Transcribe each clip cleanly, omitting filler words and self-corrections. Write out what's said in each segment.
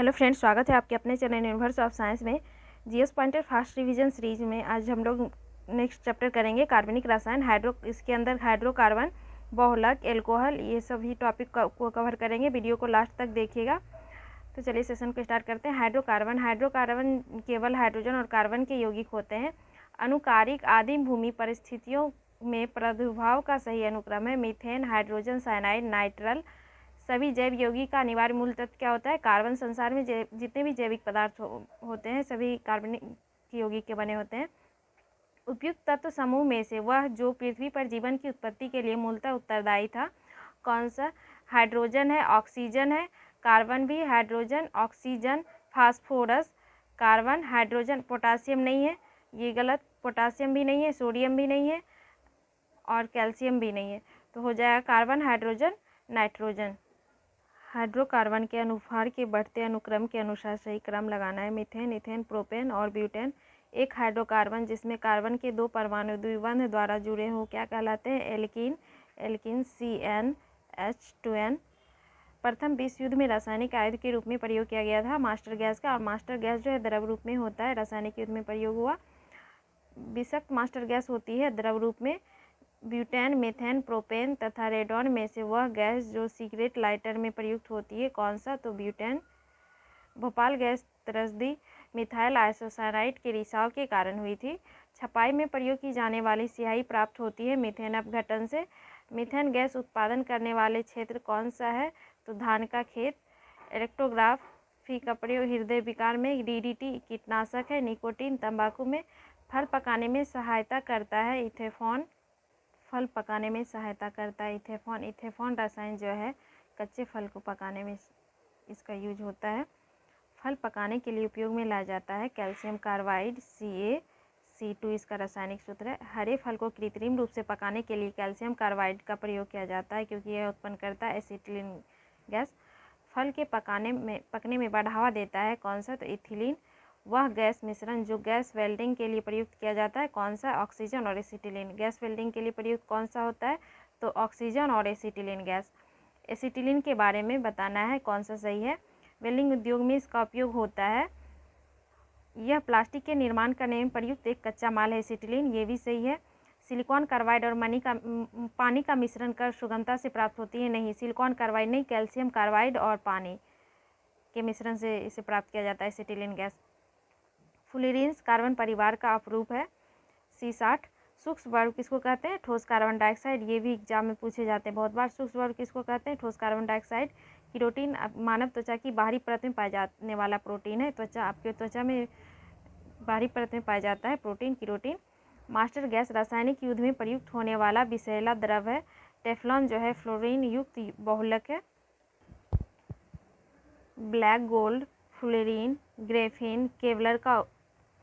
Hello friends, स्वागत है आपके अपने चैनल यूनिवर्स ऑफ साइंस में। GS pointer fast revision series में आज हम लोग नेक्स्ट चैप्टर करेंगे कार्बनिक रसायन। इसके अंदर हाइड्रोकार्बन, बहुलक, एल्कोहल, ये सभी टॉपिक को कवर करेंगे। वीडियो को लास्ट तक देखिएगा। तो चलिए सेशन को स्टार्ट करते हैं। हाइड्रोकार्बन केवल हाइड्रोजन और कार्बन के यौगिक होते हैं। अनुकारिक आदिम भूमि परिस्थितियों में प्रादुर्भाव का सही अनुक्रम है मीथेन, हाइड्रोजन साइनाइड, नाइट्रल। सभी जैव यौगिक का अनिवार्य मूल तत्व क्या होता है? कार्बन। संसार में जितने भी जैविक पदार्थ होते हैं सभी कार्बनिक यौगिक के बने होते हैं। उपयुक्त तत्व समूह में से वह जो पृथ्वी पर जीवन की उत्पत्ति के लिए मूलतः उत्तरदायी था कौन सा? हाइड्रोजन है, ऑक्सीजन है, कार्बन भी, hydrogen, oxygen, phosphorus, carbon, hydrogen. Potassium नहीं है, ये गलत। पोटासियम भी नहीं है, सोडियम भी नहीं है और कैल्शियम भी नहीं है। तो हो जाएगा कार्बन, हाइड्रोजन, नाइट्रोजन। हाइड्रोकार्बन के अनुभार के बढ़ते अनुक्रम के अनुसार सही क्रम लगाना है। मीथेन, इथेन, प्रोपेन और ब्यूटेन। एक हाइड्रोकार्बन जिसमें कार्बन के दो परमाणु द्विबंध द्वारा जुड़े हों क्या कहलाते हैं? एल्कीन। CnH2n। प्रथम विश्व युद्ध में रासायनिक आयुध के रूप में प्रयोग किया गया था मास्टर गैस का, और मास्टर गैस जो है द्रव रूप में होता है। रासायनिक युद्ध में प्रयोग हुआ विषाक्त मास्टर गैस होती है द्रव रूप में। ब्यूटेन, मीथेन, प्रोपेन तथा रेडॉन में से वह गैस जो सिगरेट लाइटर में प्रयुक्त होती है कौन सा? तो ब्यूटेन। भोपाल गैस त्रसदी मिथाइल आइसोसाइनाइड के रिसाव के कारण हुई थी। छपाई में प्रयोग की जाने वाली स्याही प्राप्त होती है मीथेन अपघटन से। मीथेन गैस उत्पादन करने वाले क्षेत्र कौन सा है? तो धान का खेत। इलेक्ट्रोग्राफी का प्रयोग हृदय विकार में। DDT कीटनाशक है। निकोटीन तंबाकू में। फल पकाने में सहायता करता है इथेफॉन। फल पकाने में सहायता करता है इथेफॉन। इथेफॉन रसायन जो है कच्चे फल को पकाने में इसका यूज होता है। फल पकाने के लिए उपयोग में लाया जाता है कैल्शियम कार्बाइड, CaC2 इसका रासायनिक सूत्र है। हरे फल को कृत्रिम रूप से पकाने के लिए कैल्शियम कार्बाइड का प्रयोग किया जाता है क्योंकि यह उत्पन्न करता है एसिटिलीन गैस। फल के पकने में बढ़ावा देता है कौन सा? तो इथिलीन। वह गैस मिश्रण जो गैस वेल्डिंग के लिए प्रयुक्त किया जाता है कौन सा? ऑक्सीजन और एसिटिलीन। गैस वेल्डिंग के लिए प्रयुक्त कौन सा होता है? तो ऑक्सीजन और एसिटिलीन गैस। एसिटिलीन के बारे में बताना है कौन सा सही है। वेल्डिंग उद्योग में इसका उपयोग होता है। यह प्लास्टिक के निर्माण करने में प्रयुक्त एक कच्चा माल है एसिटिलीन, ये भी सही है। सिलिकॉन कार्बाइड और पानी का मिश्रण कर सुगमता से प्राप्त होती है। नहीं, सिलिकॉन कार्बाइड नहीं, कैल्शियम कार्बाइड और पानी के मिश्रण से इसे प्राप्त किया जाता है एसिटिलीन गैस। फ्लोरीन्स कार्बन परिवार का अपरूप है। C60। सूक्ष्म वायु किसको कहते हैं? ठोस कार्बन डाइऑक्साइड। ये भी एग्जाम में पूछे जाते हैं बहुत बार। सूक्ष्म वायु किसको कहते हैं? ठोस कार्बन डाइऑक्साइड। कीरोटीन मानव त्वचा की बाहरी परत में पाया जाने वाला प्रोटीन है। आपके त्वचा में बाहरी परत में पाया जाता है प्रोटीन, कीरोटीन। मास्टर गैस रासायनिक युद्ध में प्रयुक्त होने वाला विषैला द्रव है। टेफ्लॉन जो है फ्लोरीन युक्त बहुलक है। Black gold, fluorine, graphene, Kevlar का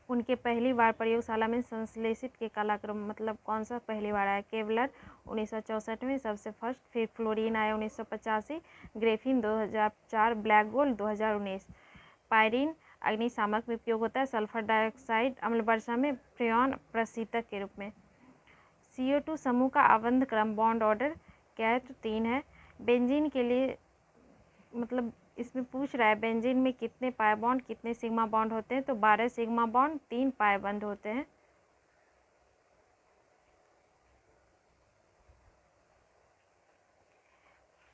उनके पहली बार प्रयोगशाला में संश्लेषित के कालक्रम मतलब कौन सा पहली बार आया? केवलर 1964 में सबसे फर्स्ट, फिर फ्लोरीन आया 1985, ग्रेफीन 2004, ब्लैक गोल्ड 2019। पायरीन अग्निशामक में उपयोग होता है। सल्फर डाइऑक्साइड अम्ल वर्षा में फ्रेयॉन प्रशीतक के रूप में। CO2 समूह का आबंध क्रम बॉन्ड ऑर्डर क्या है? तो 3 है। बेंजीन के लिए मतलब इसमें पूछ रहा है बेंजीन में कितने पाई बॉन्ड, कितने सिग्मा बॉन्ड होते हैं? तो 12 सिग्मा बॉन्ड, 3 पाई बंद होते हैं।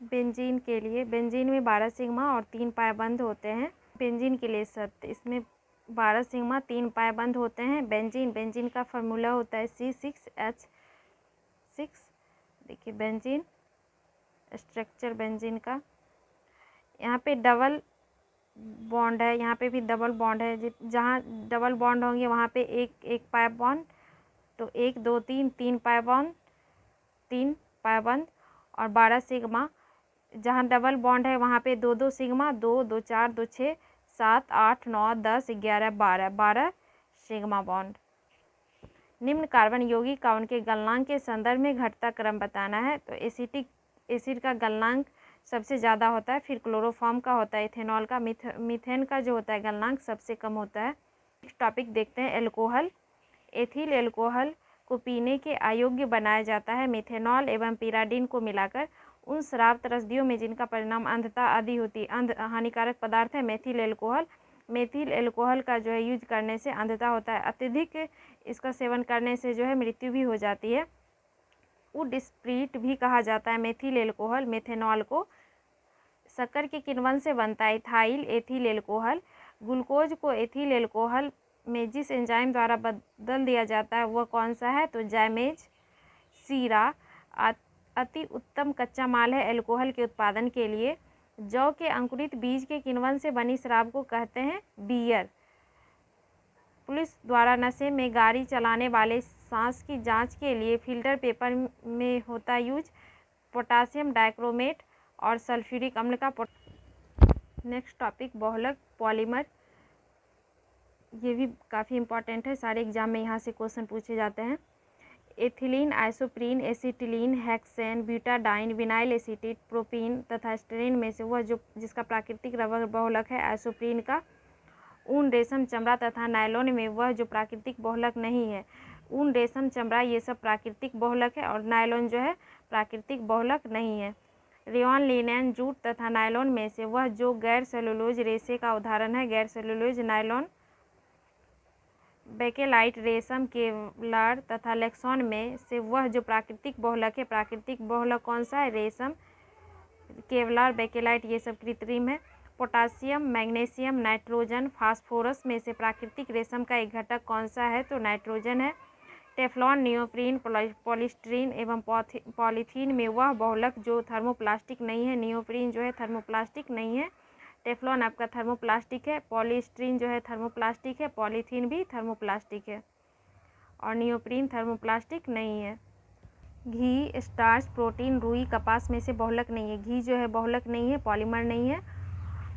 बेंजीन के लिए बेंजीन में 12 सिग्मा और 3 पाई बंद होते हैं। बेंजीन के लिए सत्य इसमें 12 सिग्मा 3 पाई बंद होते हैं। बेंजीन का फार्मूला होता है C6H6। देखिए बेंजीन स्ट्रक्चर बेंजीन का, यहाँ पे डबल बॉन्ड है, यहाँ पे भी डबल बॉन्ड है। जहाँ डबल बॉन्ड होंगे वहाँ पे एक पाई बॉन्ड, तो 1 2 3 3 पाई बॉन्ड, 3 पाई बंद और 12 सिग्मा। जहाँ डबल बॉन्ड है वहाँ पे 2 2 सिग्मा, 2 2 4 2 6 7 8 9 10 11 12 सिग्मा बॉन्ड। निम्न कार्बन यौगिक का उनके गलनांक के संदर्भ में घटता क्रम बताना है। तो एसिटिक एसिड का गलनांक सबसे ज़्यादा होता है, फिर क्लोरोफॉर्म का होता है, इथेनॉल का, मीथेन का जो होता है गलनांक सबसे कम होता है। नेक्स्ट टॉपिक देखते हैं एल्कोहल। एथिल एल्कोहल को पीने के अयोग्य बनाया जाता है मिथेनॉल एवं पिराडीन को मिलाकर। उन शराब त्रस्तियों में जिनका परिणाम अंधता आदि होती हानिकारक पदार्थ है मेथिल एल्कोहल। मेथिल एल्कोहल का जो है यूज करने से अंधता होता है। अत्यधिक इसका सेवन करने से जो है मृत्यु भी हो जाती है। वुड स्प्रिट भी कहा जाता है मेथिल एल्कोहल। मेथेनॉल को शक्कर के किण्वन से बनता है इथाइल एथिल एल्कोहल। ग्लूकोज को एथिल एल्कोहल में जिस एंजाइम द्वारा बदल दिया जाता है वह कौन सा है, तो जैमेज। शीरा अति उत्तम कच्चा माल है एल्कोहल के उत्पादन के लिए। जौ के अंकुरित बीज के किण्वन से बनी शराब को कहते हैं बियर। पुलिस द्वारा नशे में गाड़ी चलाने वाले सांस की जांच के लिए फिल्टर पेपर में होता यूज पोटासियम डाइक्रोमेट और सल्फ्यूरिक अम्ल का। नेक्स्ट टॉपिक बहुलक पॉलीमर। ये भी काफ़ी इंपॉर्टेंट है, सारे एग्जाम में यहाँ से क्वेश्चन पूछे जाते हैं। Ethylene, isoprene, acetylene, hexane, butadiene, vinyl acetate, propene तथा स्टेरीन में से वह जिसका प्राकृतिक रबर बहुलक है आइसोप्रीन का। ऊन, रेशम, चमड़ा तथा नायलॉन में वह जो प्राकृतिक बहुलक नहीं है। ऊन, रेशम, चमड़ा ये सब प्राकृतिक बहुलक है और नायलॉन जो है प्राकृतिक बहुलक नहीं है। रेयॉन, लिनेन, जूट तथा नायलॉन में से वह जो गैर सेलुलोज रेशे का उदाहरण है। गैर सेलुलोज नायलॉन। बेकेलाइट, रेशम, केवलार तथा लेक्सॉन में से वह जो प्राकृतिक बहुलक है। प्राकृतिक बहुलक कौन सा है, रेशम, केवलार, बेकेलाइट ये सब कृत्रिम है। पोटासियम, मैग्नीशियम, नाइट्रोजन, फास्फोरस में से प्राकृतिक रेशम का एक घटक कौन सा है, तो नाइट्रोजन है। टेफ्लॉन, नियोप्रीन, पॉलीस्टीरीन एवं पॉलीथीन में वह बहुलक जो थर्मोप्लास्टिक नहीं है। नियोप्रीन जो है थर्मोप्लास्टिक नहीं है, टेफ्लॉन आपका थर्मोप्लास्टिक है, पॉलीस्टीरीन जो है थर्मोप्लास्टिक है, पॉलीथीन भी थर्मोप्लास्टिक है और नियोप्रीन थर्मोप्लास्टिक नहीं है। घी, स्टार्च, प्रोटीन, रुई, कपास में से बहुलक नहीं है। घी जो है बहुलक नहीं है, पॉलीमर नहीं है।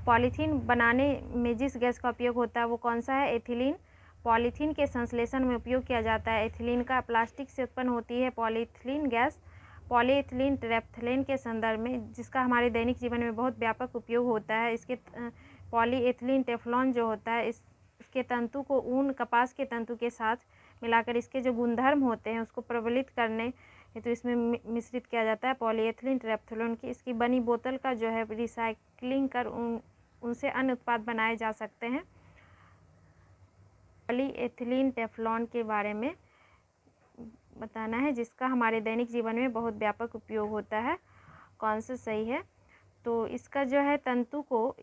पॉलीथीन बनाने में जिस गैस का उपयोग होता है वो कौन सा है, एथिलीन। पॉलीथीन के संश्लेषण में उपयोग किया जाता है एथिलीन का। प्लास्टिक से उत्पन्न होती है पॉलीइथिलीन गैस। पॉलीइथिलीन टेरेप्थलेन के संदर्भ में जिसका हमारे दैनिक जीवन में बहुत व्यापक उपयोग होता है। इसके पॉलीइथिलीन टेफ्लॉन जो होता है इसके तंतु को ऊन, कपास के तंतु के साथ मिलाकर इसके जो गुणधर्म होते हैं उसको प्रबलित करने तो इसमें मिश्रित किया जाता है पॉलीइथिलीन टेरेप्थलेन की। इसकी बनी बोतल का जो है रिसाइक्लिंग कर उनसे अन्य उत्पाद बनाए जा सकते हैं। पॉलीइथिलीन टेफ्लॉन के बारे में बताना है जिसका हमारे दैनिक जीवन में बहुत व्यापक उपयोग होता है, कौन सा सही है, तो इसका जो है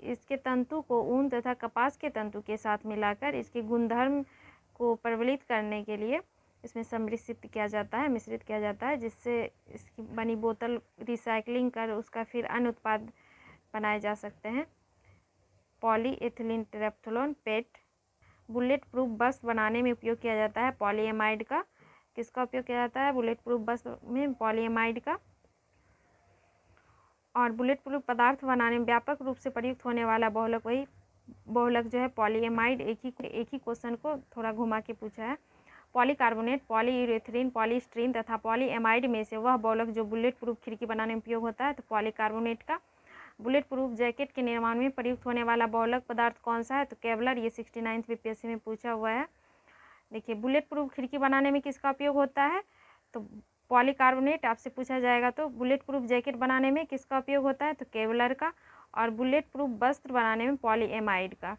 इसके तंतु को ऊन तथा कपास के तंतु के साथ मिलाकर इसके गुणधर्म को प्रबलित करने के लिए इसमें मिश्रित किया जाता है जिससे इसकी बनी बोतल रिसाइक्लिंग कर उसका फिर अन्य उत्पाद बनाए जा सकते हैं। पॉलीइथिलीन टेरेप्थलेन पेट। बुलेट प्रूफ बस बनाने में उपयोग किया जाता है पॉलीएमाइड का। किसका उपयोग किया जाता है बुलेट प्रूफ बस में, पॉलीएमाइड का। और बुलेट प्रूफ पदार्थ बनाने में व्यापक रूप से प्रयुक्त होने वाला बहुलक वही बहुलक जो है पॉलीएमाइड। एक ही क्वेश्चन को थोड़ा घुमा के पूछा है। पॉलीकार्बोनेट, पॉलीयूरेथ्रीन, पॉलीस्टीरीन तथा पॉलीएमाइड में से वह बहुलक जो बुलेट प्रूफ खिड़की बनाने में उपयोग होता है, तो पॉलीकार्बोनेट का। बुलेट प्रूफ जैकेट के निर्माण में प्रयुक्त होने वाला बहुलक पदार्थ कौन सा है, तो केवलर। ये 69th बीपीएससी में पूछा हुआ है। देखिए बुलेट प्रूफ खिड़की बनाने में किसका उपयोग होता है, तो पॉलीकार्बोनेट आपसे पूछा जाएगा। तो बुलेट प्रूफ जैकेट बनाने में किसका उपयोग होता है, तो केवलर का। और बुलेट प्रूफ वस्त्र बनाने में पॉलीएमाइड का।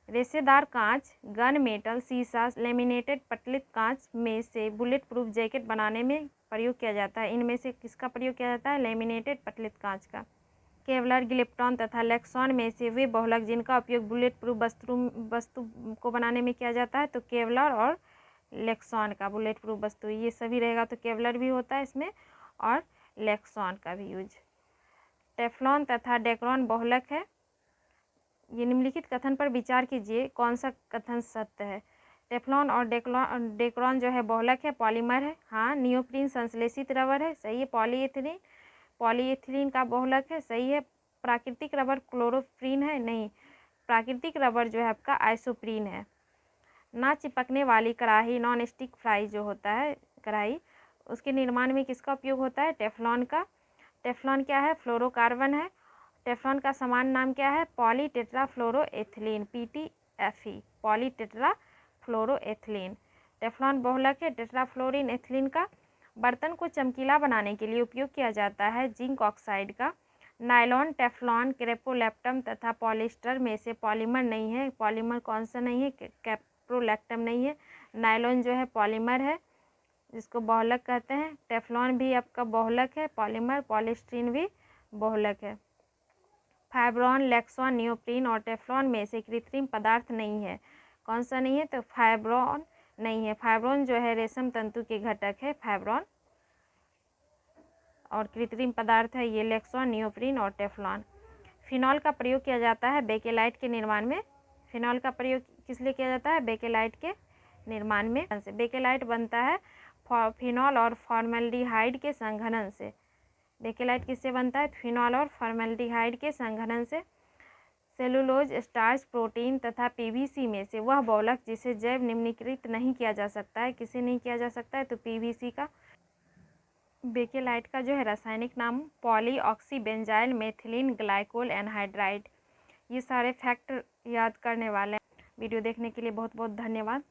रेशेदार कांच, गन मेटल, शीशा, लेमिनेटेड पटलित कांच में से बुलेट प्रूफ जैकेट बनाने में प्रयोग किया जाता है। इनमें से किसका प्रयोग किया जाता है, लेमिनेटेड पटलित कांच का। केवलर, गिलिप्टॉन तथा लेक्सॉन में से वे बहुलक जिनका उपयोग बुलेट प्रूफ वस्तु को बनाने में किया जाता है, तो केवलर और लेक्सॉन का बुलेट प्रूफ वस्तु ये सभी रहेगा। तो केवलर भी होता है इसमें और लेक्सॉन का भी यूज। टेफ्लॉन तथा डेक्रॉन बहुलक है। ये निम्नलिखित कथन पर विचार कीजिए, कौन सा कथन सत्य है। टेफ्लॉन और डेक्रॉन जो है बहुलक है, पॉलीमर है। हाँ। नियोप्रीन संश्लेषित रबर है, सही है। पॉलीइथिलीन का बहुलक है, सही है। प्राकृतिक रबर क्लोरोप्रीन है, नहीं। प्राकृतिक रबर जो है आपका आइसोप्रीन है। ना चिपकने वाली कढ़ाई, नॉन स्टिक फ्राई जो होता है कढ़ाई, उसके निर्माण में किसका उपयोग होता है, टेफ्लॉन का। टेफ्लॉन क्या है, फ्लोरोकार्बन है। टेफ्लॉन का समान नाम क्या है, पॉलीटेट्राफ्लोरोएथिलीन, PTFE, पॉलीटेट्राफ्लोरोएथिलीन। टेफ्लॉन बहुलक है टेट्राफ्लोरीन एथिलीन का। बर्तन को चमकीला बनाने के लिए उपयोग किया जाता है जिंक ऑक्साइड का। नायलॉन, टेफ्लॉन, कैप्रोलैक्टम तथा पॉलिएस्टर में से पॉलीमर नहीं है। पॉलीमर कौन सा नहीं है? कैप्रोलैक्टम नहीं है। नायलॉन जो है पॉलीमर है जिसको बहुलक कहते हैं। टेफ्लॉन भी आपका बहुलक है पॉलीमर। पॉलीस्टीरीन भी बहुलक है। फाइब्रॉन, लेक्सॉन, नियोप्रीन और टेफ्लॉन में से कृत्रिम पदार्थ नहीं है। कौन सा नहीं है? तो फाइब्रॉन नहीं है। फाइब्रॉन जो है रेशम तंतु के घटक है फाइब्रॉन, और कृत्रिम पदार्थ है ये लेक्सॉन, नियोप्रीन और टेफ्लॉन। फिनॉल का प्रयोग किया जाता है बेकेलाइट के निर्माण में। फिनॉल का प्रयोग किस लिए किया जाता है? बेकेलाइट के निर्माण में। बेकेलाइट बनता है फिनॉल और फॉर्मल्डिहाइड के संघनन से। बेकेलाइट किससे बनता है? फिनॉल और फॉर्मल्डिहाइड के संघनन से। सेलुलोज, स्टार्च, प्रोटीन तथा पीवीसी में से वह बहुलक जिसे जैव निम्नीकृत नहीं किया जा सकता है। किसे नहीं किया जा सकता है? तो पीवीसी का। बेकेलाइट का जो है रासायनिक नाम पॉलीऑक्सीबेंजाइल मेथिलीन ग्लाइकोल एनहाइड्राइड। ये सारे फैक्ट याद करने वाले हैं। वीडियो देखने के लिए बहुत बहुत धन्यवाद।